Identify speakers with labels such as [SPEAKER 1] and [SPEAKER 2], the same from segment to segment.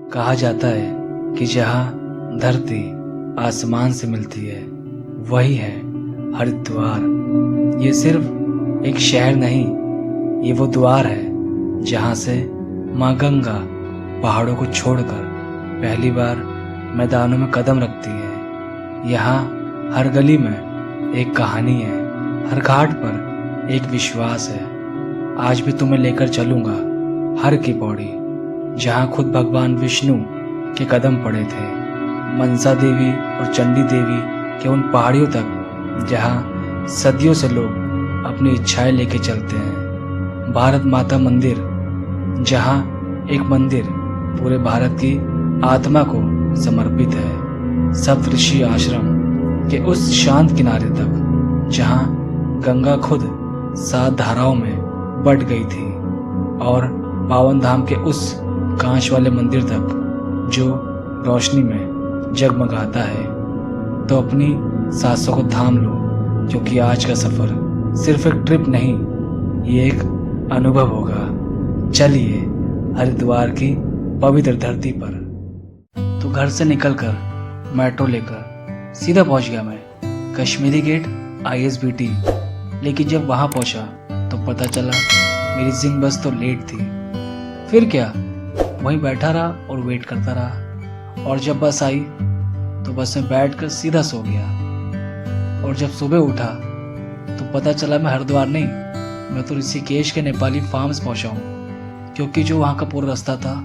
[SPEAKER 1] कहा जाता है कि जहाँ धरती आसमान से मिलती है वही है हरिद्वार। ये सिर्फ एक शहर नहीं, ये वो द्वार है जहाँ से माँ गंगा पहाड़ों को छोड़कर पहली बार मैदानों में कदम रखती है। यहाँ हर गली में एक कहानी है, हर घाट पर एक विश्वास है। आज भी तुम्हें लेकर चलूंगा हर की पौड़ी, जहाँ खुद भगवान विष्णु के कदम पड़े थे। मनसा देवी और चंडी देवी के उन पहाड़ियों तक जहाँ सदियों से लोग अपनी इच्छाएं लेके चलते हैं। भारत माता मंदिर, जहाँ एक मंदिर पूरे भारत की आत्मा को समर्पित है। सप्तऋषि आश्रम के उस शांत किनारे तक जहाँ गंगा खुद 7 धाराओं में बट गई थी, और पावन धाम के उस कांच वाले मंदिर तक जो रोशनी में जगमगाता है। तो अपनी सांसों को थाम लो, क्योंकि आज का सफर सिर्फ एक ट्रिप नहीं, ये एक अनुभव होगा। चलिए हरिद्वार की पवित्र धरती पर। तो घर से निकलकर मेट्रो लेकर सीधा पहुंच गया मैं कश्मीरी गेट ISBT। लेकिन जब वहां पहुंचा तो पता चला मेरी जिंग बस तो लेट थी। फिर क्या, वहीं बैठा रहा और वेट करता रहा। और जब बस आई तो बस में बैठकर सीधा सो गया। और जब सुबह उठा तो पता चला मैं हरिद्वार नहीं, मैं तो ऋषिकेश के नेपाली फार्म्स पहुंचा हूँ। क्योंकि जो वहाँ का पूरा रास्ता था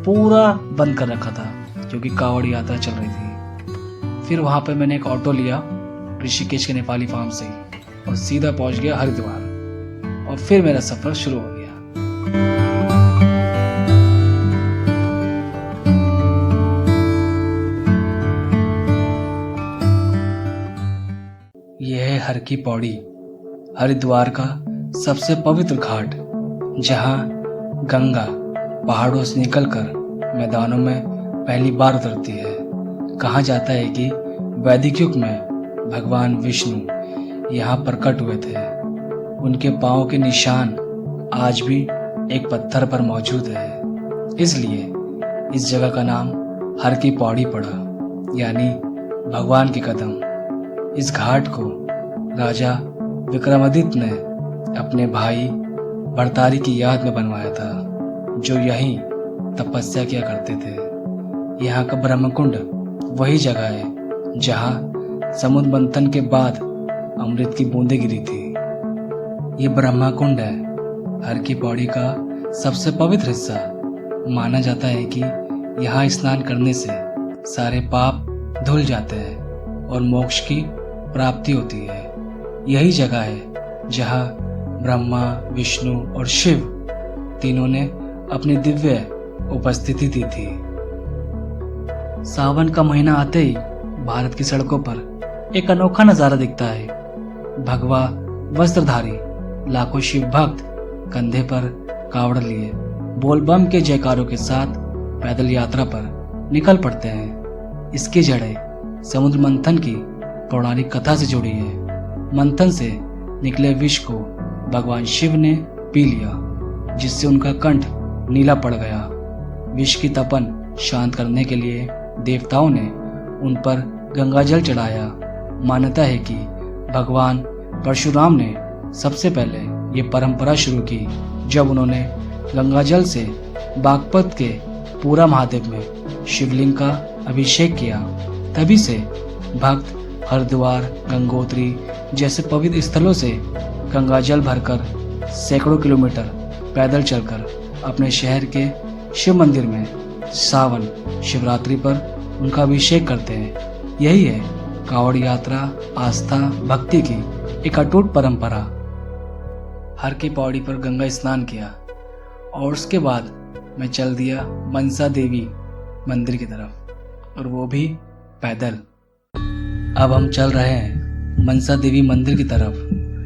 [SPEAKER 1] पूरा बंद कर रखा था, क्योंकि कांवड़ यात्रा चल रही थी। फिर वहाँ पे मैंने एक ऑटो लिया ऋषिकेश के नेपाली फार्म से और सीधा पहुँच गया हरिद्वार। और फिर मेरा सफर शुरू हो गया। यह है हर की पौड़ी, हरिद्वार का सबसे पवित्र घाट, जहाँ गंगा पहाड़ों से निकलकर मैदानों में पहली बार उतरती है। कहा जाता है कि वैदिक युग में भगवान विष्णु यहाँ प्रकट हुए थे। उनके पांव के निशान आज भी एक पत्थर पर मौजूद है। इसलिए इस जगह का नाम हर की पौड़ी पड़ा, यानी भगवान के कदम। इस घाट को राजा विक्रमादित्य ने अपने भाई भरतारी की याद में बनवाया था, जो यहीं तपस्या किया करते थे। यहाँ का ब्रह्मकुंड वही जगह है जहाँ समुद्र मंथन के बाद अमृत की बूंदें गिरी थी। ये ब्रह्मकुंड है हर की पौड़ी का सबसे पवित्र हिस्सा। माना जाता है कि यहाँ स्नान करने से सारे पाप धुल जाते हैं और मोक्ष की प्राप्ति होती है। यही जगह है जहाँ ब्रह्मा, विष्णु और शिव तीनों ने अपनी दिव्य उपस्थिति दी थी। सावन का महीना आते ही भारत की सड़कों पर एक अनोखा नजारा दिखता है। भगवा वस्त्रधारी लाखों शिव भक्त कंधे पर कावड़ लिए बोलबम के जयकारों के साथ पैदल यात्रा पर निकल पड़ते हैं। इसकी जड़ें समुद्र मंथन की पौराणिक कथा से जुड़ी है। मंथन से निकले विष को भगवान शिव ने पी लिया, जिससे उनका कंठ नीला पड़ गया। विष की तपन शांत करने के लिए देवताओं ने उन पर गंगाजल चढ़ाया। मान्यता है कि भगवान परशुराम ने सबसे पहले ये परंपरा शुरू की, जब उन्होंने गंगाजल से बागपत के पूरा महादेव में शिवलिंग का अभिषेक किया। तभी से भक्त हरिद्वार, गंगोत्री जैसे पवित्र स्थलों से गंगाजल भरकर सैकड़ों किलोमीटर पैदल चलकर अपने शहर के शिव मंदिर में सावन शिवरात्रि पर उनका अभिषेक करते हैं। यही है कांवड़ यात्रा, आस्था, भक्ति की एक अटूट परंपरा। हर की पौड़ी पर गंगा स्नान किया और उसके बाद मैं चल दिया मनसा देवी मंदिर की तरफ, और वो भी पैदल। अब हम चल रहे हैं मनसा देवी मंदिर की तरफ,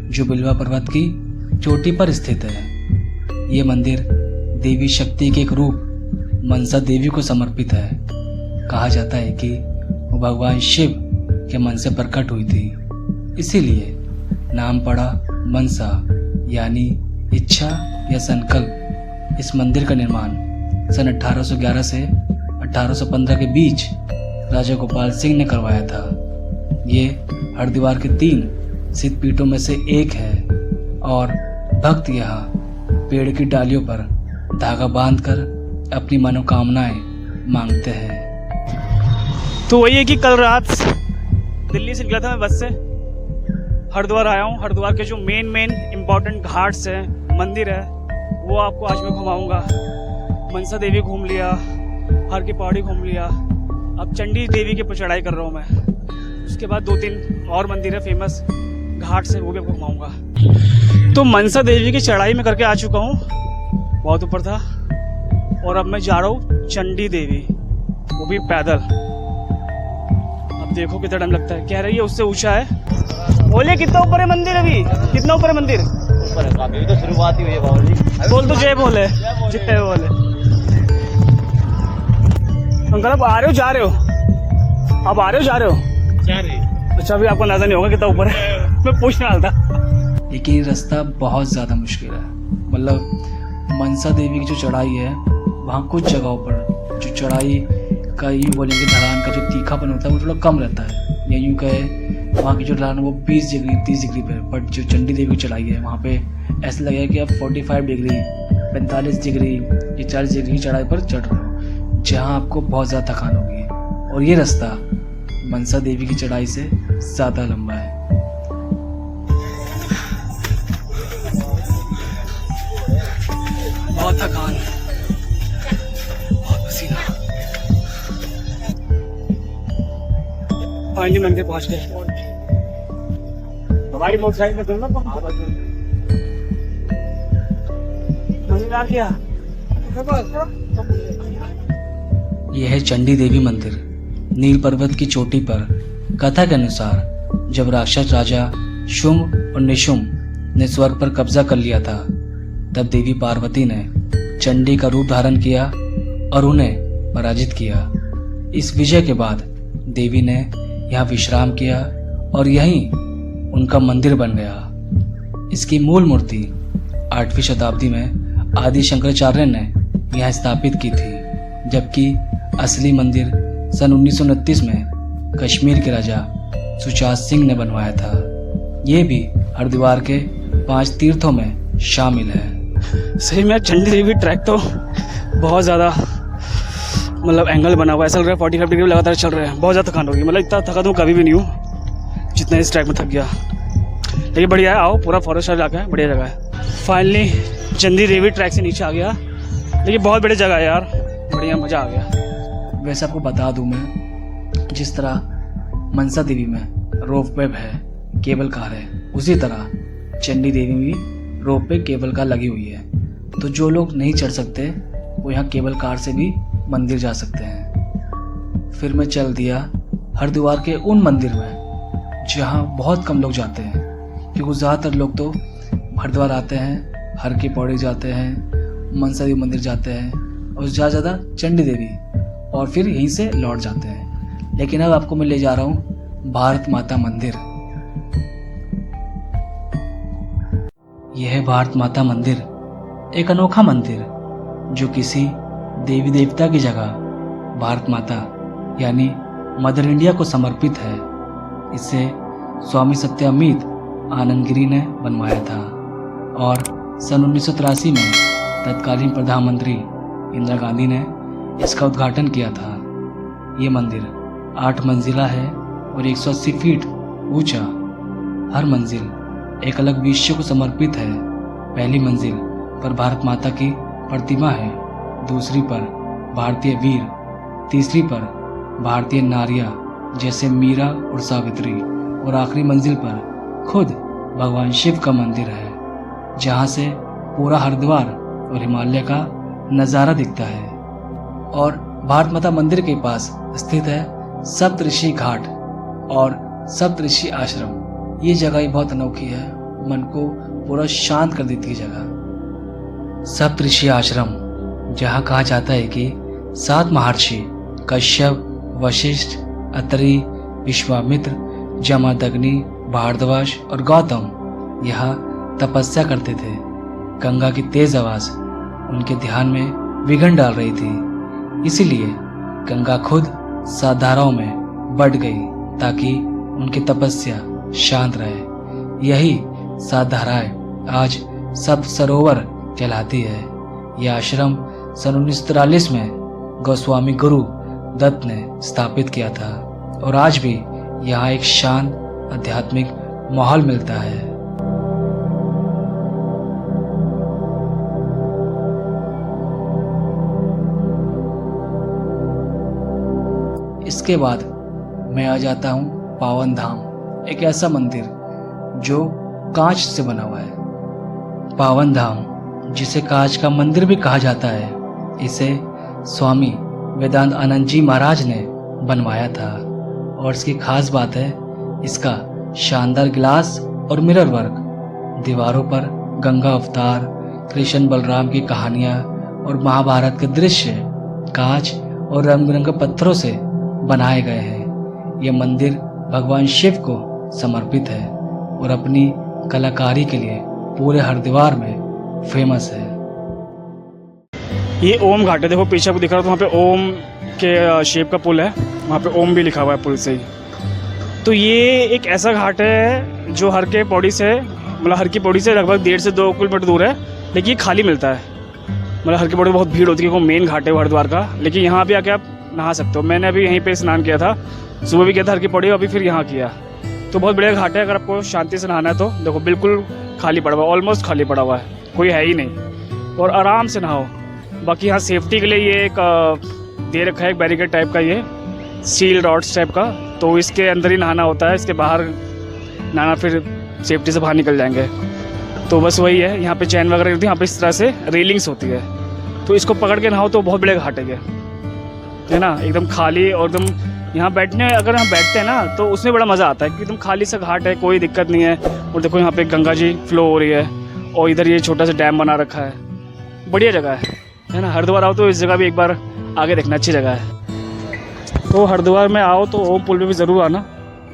[SPEAKER 1] जो बिल्वा पर्वत की चोटी पर स्थित है। ये मंदिर देवी शक्ति के एक रूप मनसा देवी को समर्पित है। कहा जाता है कि वो भगवान शिव के मन से प्रकट हुई थी, इसीलिए नाम पड़ा मनसा, यानी इच्छा या संकल्प। इस मंदिर का निर्माण सन 1811 से 1815 के बीच राजा गोपाल सिंह ने करवाया था। ये हरिद्वार के 3 सिद्ध पीठों में से एक है और भक्त यहाँ पेड़ की डालियों पर धागा बांधकर अपनी मनोकामनाएं मांगते हैं।
[SPEAKER 2] तो वही है कि कल रात दिल्ली से निकला था मैं बस से, हरिद्वार आया हूँ। हरिद्वार के जो मेन इम्पोर्टेंट घाट्स हैं, मंदिर है, वो आपको आज मैं घुमाऊंगा। मनसा देवी घूम लिया, हर की पहाड़ी घूम लिया, अब चंडी देवी के पर चढ़ाई कर रहा हूँ मैं। उसके बाद 2-3 और मंदिर है फेमस घाट से, वो भी आपको घुमाऊंगा। तो मनसा देवी की चढ़ाई में करके आ चुका हूँ, बहुत ऊपर था, और अब मैं जा रहा हूँ चंडी देवी, वो भी पैदल। अब देखो कितना टाइम लगता है। कह रही है उससे ऊंचा है। बोले कितना ऊपर है मंदिर? अभी कितना ऊपर है मंदिर?
[SPEAKER 3] ऊपर है काफी, तो शुरुआत ही हुई है बाबा जी।
[SPEAKER 2] बोल तो जय बोले, जय बोले। अंकल आप आ रहे हो जा रहे हो? आप आ रहे हो जा रहे हो?
[SPEAKER 3] जा रहे।
[SPEAKER 2] अच्छा अभी आपको नजर नहीं होगा कितना ऊपर है। मैं पूछने वाला था।
[SPEAKER 1] लेकिन ये रास्ता बहुत ज़्यादा मुश्किल है। मतलब मनसा देवी की जो चढ़ाई है, वहाँ कुछ जगहों पर जो चढ़ाई का ये बोलेंगे ढलान का जो तीखापन होता है वो थोड़ा कम रहता है, या यूँ कहे वहाँ की जो ढलान है वो 20 डिग्री 30 डिग्री पे। बट जो चंडी देवी की चढ़ाई है वहाँ पे ऐसा लगेगा कि आप 45 डिग्री 45 डिग्री या 40 डिग्री की चढ़ाई पर चढ़ रहे हो, जहाँ आपको बहुत ज़्यादा थकान होगी। और ये रास्ता मनसा देवी की चढ़ाई से ज़्यादा लंबा है।
[SPEAKER 2] बहुत थकान, बहुत पसीना। फाइनली मंदिर पहुंच गए। हमारी मोटरसाइकिल में चलना मंदिर आ गया।
[SPEAKER 1] यह है चंडी देवी मंदिर, नील पर्वत की चोटी पर। कथा के अनुसार जब राक्षस राजा शुंभ और निशुंभ ने स्वर्ग पर कब्जा कर लिया था, तब देवी पार्वती ने चंडी का रूप धारण किया और उन्हें पराजित किया। इस विजय के बाद देवी ने यहाँ विश्राम किया और यहीं उनका मंदिर बन गया। इसकी मूल मूर्ति 8वीं शताब्दी में आदि शंकराचार्य ने यहाँ स्थापित की थी, जबकि असली मंदिर सन 1929 में कश्मीर के राजा सुचात सिंह ने बनवाया था। ये भी हरिद्वार के 5 तीर्थों में शामिल है।
[SPEAKER 2] सही में चंडी देवी ट्रैक तो बहुत ज़्यादा मतलब एंगल बना हुआ है, ऐसा लग रहा है 45 डिग्री लगातार चल रहे हैं। बहुत ज़्यादा थकान होगी, मतलब इतना थका तो कभी भी नहीं हूँ जितना इस ट्रैक में थक गया। लेकिन बढ़िया है, आओ, पूरा फॉरेस्ट इलाका है, बढ़िया जगह है। फाइनली चंडी देवी ट्रैक से नीचे आ गया, लेकिन बहुत बड़ी जगह है यार, बढ़िया मज़ा आ गया।
[SPEAKER 1] वैसे आपको बता दूं मैं, जिस तरह मनसा देवी में रोप वे है, केबल कार है, उसी तरह चंडी देवी में भी रोप वे केबल कार लगी हुई है। तो जो लोग नहीं चढ़ सकते वो यहाँ केबल कार से भी मंदिर जा सकते हैं। फिर मैं चल दिया हरिद्वार के उन मंदिर में जहाँ बहुत कम लोग जाते हैं, क्योंकि ज़्यादातर लोग तो हरिद्वार आते हैं, हर की पौड़ी जाते हैं, मनसा देवी मंदिर जाते हैं और ज़्यादा चंडी देवी, और फिर यहीं से लौट जाते हैं। लेकिन अब आपको मैं ले जा रहा हूँ भारत माता मंदिर। यह है भारत माता मंदिर, एक अनोखा मंदिर जो किसी देवी देवता की जगह भारत माता यानी मदर इंडिया को समर्पित है। इसे स्वामी सत्यामीत आनंदगिरी ने बनवाया था और सन 1983 में तत्कालीन प्रधानमंत्री इंदिरा गांधी ने इसका उद्घाटन किया था। ये मंदिर 8 मंजिला है और 180 फीट ऊंचा। हर मंजिल एक अलग विषय को समर्पित है। पहली मंजिल पर भारत माता की प्रतिमा है, दूसरी पर भारतीय वीर, तीसरी पर भारतीय नारियां जैसे मीरा और सावित्री, और आखिरी मंजिल पर खुद भगवान शिव का मंदिर है, जहां से पूरा हरिद्वार और हिमालय का नज़ारा दिखता है। और भारत माता मंदिर के पास स्थित है सप्तऋषि घाट और सप्तऋषि आश्रम। ये जगह ही बहुत अनोखी है, मन को पूरा शांत कर देती है जगह। सप्तऋषि आश्रम, जहाँ कहा जाता है कि 7 महर्षि कश्यप, वशिष्ठ, अत्रि, विश्वामित्र, जमदग्नि, भारद्वाज और गौतम यहाँ तपस्या करते थे। गंगा की तेज आवाज उनके ध्यान में विघ्न डाल रही थी, इसीलिए गंगा खुद 7 धाराओं में बट गई ताकि उनकी तपस्या शांत रहे। यही 7 धाराएं आज सप्त सरोवर कहलाती है। यह आश्रम सन 1943 में गोस्वामी गुरु दत्त ने स्थापित किया था और आज भी यहाँ एक शांत आध्यात्मिक माहौल मिलता है। इसके बाद मैं आ जाता हूँ पावन धाम, एक ऐसा मंदिर जो कांच से बना हुआ है। पावन धाम जिसे कांच का मंदिर भी कहा जाता है, इसे स्वामी वेदांत आनंद जी महाराज ने बनवाया था और इसकी खास बात है इसका शानदार गिलास और मिरर वर्क। दीवारों पर गंगा अवतार, कृष्ण बलराम की कहानियाँ और महाभारत के दृश्य कांच और रंग बिरंगे पत्थरों से बनाए गए हैं। यह मंदिर भगवान शिव को समर्पित है और अपनी कलाकारी के लिए पूरे हरिद्वार में फेमस है।
[SPEAKER 2] ये ओम घाट है, देखो पीछे आपको दिख रहा है, तो वहाँ पे ओम के शेप का पुल है, वहाँ पे ओम भी लिखा हुआ है पुल से ही। तो ये एक ऐसा घाट है जो हर की पौड़ी से लगभग 1.5 से 2 किलोमीटर दूर है, लेकिन ये खाली मिलता है। मतलब हर की पौड़ी बहुत भीड़ होती है, वो मेन घाट है वो हरिद्वार का, लेकिन यहाँ भी आके आप नहा सकते हो। मैंने अभी यहीं पे स्नान किया था, सुबह भी किया था हर की पौड़ी, अभी फिर यहाँ किया। तो बहुत बढ़िया घाट है, अगर आपको शांति से नहाना है तो देखो बिल्कुल खाली पड़ा हुआ है, ऑलमोस्ट खाली पड़ा हुआ है, कोई है ही नहीं, और आराम से नहाओ। बाकी यहाँ सेफ्टी के लिए ये एक दे रखा है, एक बैरिकेड टाइप का, ये स्टील रॉड्स टाइप का, तो इसके अंदर ही नहाना होता है, इसके बाहर नहाना फिर सेफ्टी से बाहर निकल जाएंगे। तो बस वही है, यहाँ पे चैन वगैरह होती है, यहाँ पे इस तरह से रेलिंग्स होती है, तो इसको पकड़ के नहाओ तो बहुत बड़े घाट है ना, एकदम खाली। और एकदम यहाँ बैठने, अगर हम बैठते हैं ना तो उसमें बड़ा मज़ा आता है कि एकदम खाली सा घाट है, कोई दिक्कत नहीं है। और देखो यहाँ पे गंगा जी फ्लो हो रही है और इधर ये छोटा सा डैम बना रखा है, बढ़िया जगह है ना। हरिद्वार आओ तो इस जगह भी एक बार आगे देखना, अच्छी जगह है। तो हरिद्वार में आओ तो ओम पुल पे भी ज़रूर आना,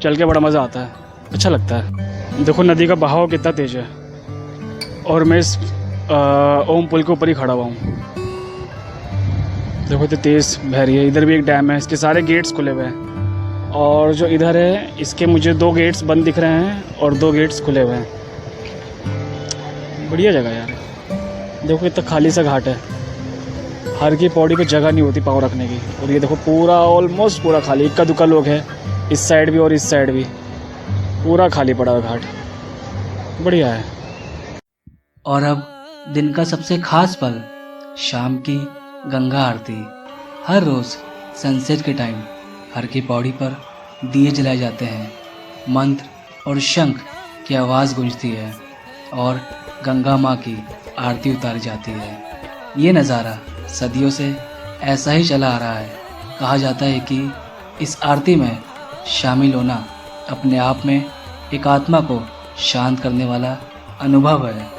[SPEAKER 2] चल के बड़ा मज़ा आता है, अच्छा लगता है। देखो नदी का बहाव कितना तेज़ है और मैं इस ओम पुल के ऊपर ही खड़ा हुआ हूँ। देखो इतनी तेज़ बह रही है। इधर भी एक डैम है, इसके सारे गेट्स खुले हुए हैं, और जो इधर है इसके मुझे 2 गेट्स बंद दिख रहे हैं और 2 गेट्स खुले हुए हैं। बढ़िया जगह यार, देखो इतना खाली सा घाट है, हर की पौड़ी पे जगह नहीं होती पाँव रखने की। और ये देखो पूरा ऑलमोस्ट पूरा खाली, इक्का दुक्का लोग हैं, इस साइड भी और इस साइड भी पूरा खाली पड़ा हुआ घाट, बढ़िया है।
[SPEAKER 1] और अब दिन का सबसे खास पल, शाम की गंगा आरती। हर रोज़ सनसेट के टाइम हर की पौड़ी पर दिए जलाए जाते हैं, मंत्र और शंख की आवाज़ गूंजती है और गंगा माँ की आरती उतारी जाती है। ये नज़ारा सदियों से ऐसा ही चला आ रहा है। कहा जाता है कि इस आरती में शामिल होना अपने आप में एक आत्मा को शांत करने वाला अनुभव है।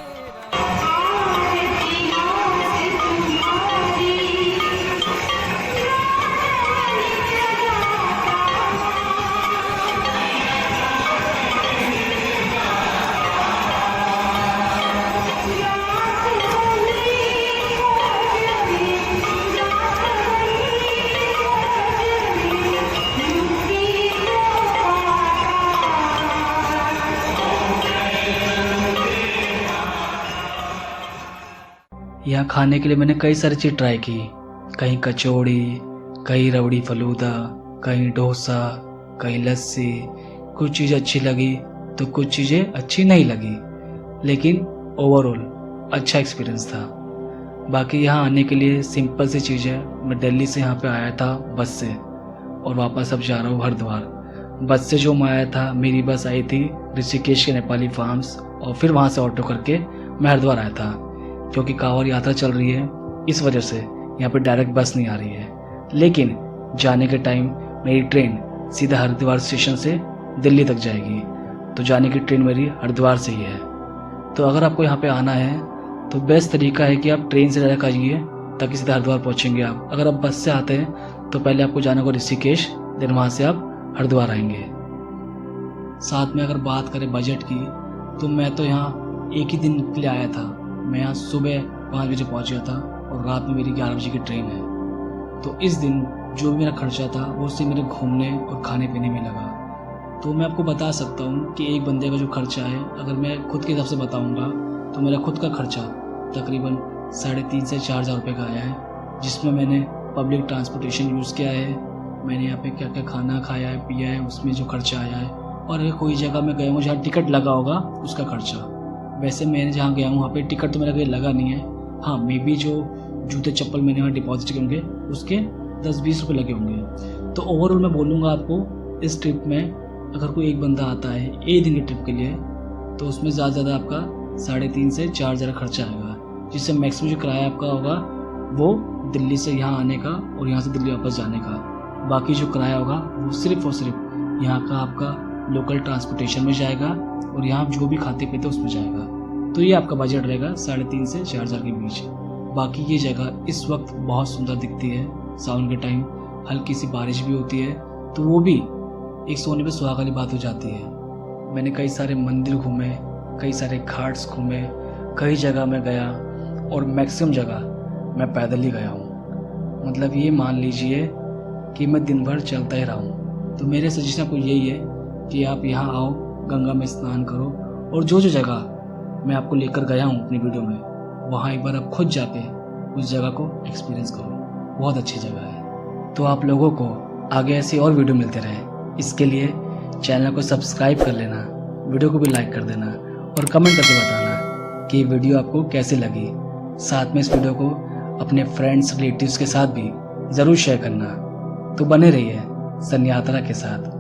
[SPEAKER 1] यहाँ खाने के लिए मैंने कई सारी चीज़ ट्राई की, कहीं कचौड़ी, कहीं रबड़ी फलूदा, कहीं डोसा, कहीं लस्सी। कुछ चीज़ें अच्छी लगी तो कुछ चीज़ें अच्छी नहीं लगी, लेकिन ओवरऑल अच्छा एक्सपीरियंस था। बाकी यहाँ आने के लिए सिंपल सी चीज़ है। मैं दिल्ली से यहाँ पे आया था बस से और वापस अब जा रहा हूँ हरिद्वार। बस से जो मैं आया था, मेरी बस आई थी ऋषिकेश के नेपाली फार्म्स और फिर वहाँ से ऑटो करके मैं हरिद्वार आया था। क्योंकि कांवड़ यात्रा चल रही है इस वजह से यहाँ पे डायरेक्ट बस नहीं आ रही है, लेकिन जाने के टाइम मेरी ट्रेन सीधा हरिद्वार स्टेशन से दिल्ली तक जाएगी। तो जाने की ट्रेन मेरी हरिद्वार से ही है। तो अगर आपको यहाँ पे आना है तो बेस्ट तरीका है कि आप ट्रेन से डायरेक्ट आइए ताकि सीधा हरिद्वार पहुँचेंगे आप। अगर आप बस से आते हैं तो पहले आपको जाना होगा ऋषिकेश, देन वहाँ से आप हरिद्वार आएंगे। साथ में अगर बात करें बजट की, तो मैं तो यहाँ एक ही दिन के लिए आया था। मैं यहाँ सुबह 5 बजे पहुँच गया था और रात में मेरी 11 बजे की ट्रेन है। तो इस दिन जो भी मेरा खर्चा था वो सिर्फ मेरे घूमने और खाने पीने में लगा। तो मैं आपको बता सकता हूँ कि एक बंदे का जो खर्चा है, अगर मैं खुद के हिसाब से बताऊँगा तो मेरा खुद का खर्चा तकरीबन 3,500 से 4,000 रुपये का आया है, जिसमें मैंने पब्लिक ट्रांसपोर्टेशन यूज़ किया है, मैंने यहाँ पे क्या क्या खाना खाया है पिया है उसमें जो खर्चा आया है, और अगर कोई जगह मैं गया हूँ जहाँ टिकट लगा होगा उसका खर्चा। वैसे मैंने जहाँ गया हूँ वहाँ पे टिकट तो मेरा कहीं लगा नहीं है, हाँ मे बी जो जूते चप्पल मैंने वहाँ डिपॉजिट किए होंगे उसके 10-20 रुपये लगे होंगे। तो ओवरऑल मैं बोलूँगा आपको इस ट्रिप में अगर कोई एक बंदा आता है एक दिन की ट्रिप के लिए तो उसमें ज़्यादा से ज़्यादा आपका 3,500 से 4,000 खर्चा आएगा, जिससे मैक्सिमम जो किराया आपका होगा वो दिल्ली से यहाँ आने का और यहाँ से दिल्ली वापस जाने का। बाकी जो किराया होगा वो सिर्फ और सिर्फ यहाँ का आपका लोकल ट्रांसपोर्टेशन में जाएगा और यहाँ जो भी खाते पीते उसमें जाएगा। तो ये आपका बजट रहेगा 3,500 से 4,000 के बीच। बाकी ये जगह इस वक्त बहुत सुंदर दिखती है, सावन के टाइम हल्की सी बारिश भी होती है, तो वो भी एक सोने पे सुहागा वाली बात हो जाती है। मैंने कई सारे मंदिर घूमे, कई सारे घाट्स घूमे, कई जगह मैं गया और मैक्सिमम जगह मैं पैदल ही गया हूँ। मतलब ये मान लीजिए कि मैं दिन भर चलता ही रहा हूँ। तो मेरे सजेशन आपको यही है कि आप यहाँ आओ, गंगा में स्नान करो और जो जो जगह मैं आपको लेकर गया हूँ अपनी वीडियो में वहाँ एक बार आप खुद जाके उस जगह को एक्सपीरियंस करो, बहुत अच्छी जगह है। तो आप लोगों को आगे ऐसी और वीडियो मिलते रहे, इसके लिए चैनल को सब्सक्राइब कर लेना, वीडियो को भी लाइक कर देना और कमेंट करके बताना कि वीडियो आपको कैसी लगी। साथ में इस वीडियो को अपने फ्रेंड्स रिलेटिव्स के साथ भी ज़रूर शेयर करना। तो बने रहिए सन्यात्रा के साथ।